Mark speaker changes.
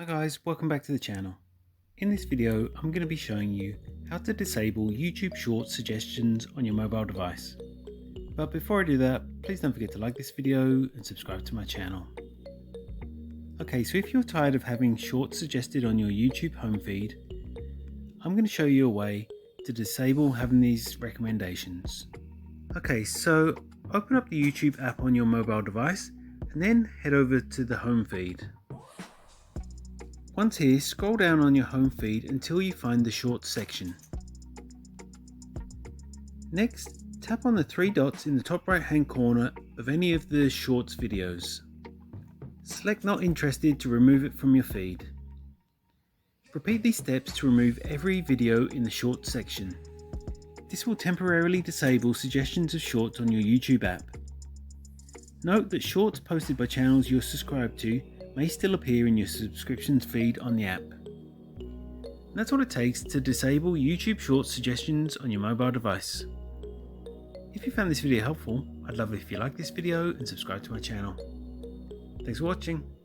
Speaker 1: Hi guys, welcome back to the channel. In this video, I'm going to be showing you how to disable YouTube Shorts suggestions on your mobile device. But before I do that, please don't forget to like this video and subscribe to my channel. Okay, so if you're tired of having Shorts suggested on your YouTube home feed, I'm going to show you a way to disable having these recommendations. Okay, so open up the YouTube app on your mobile device and then head over to the home feed. Once here, scroll down on your home feed until you find the Shorts section. Next, tap on the three dots in the top right hand corner of any of the Shorts videos. Select Not Interested to remove it from your feed. Repeat these steps to remove every video in the Shorts section. This will temporarily disable suggestions of Shorts on your YouTube app. Note that Shorts posted by channels you're subscribed to may still appear in your subscriptions feed on the app. And that's all it takes to disable YouTube Shorts suggestions on your mobile device. If you found this video helpful, I'd love it if you like this video and subscribe to my channel. Thanks for watching.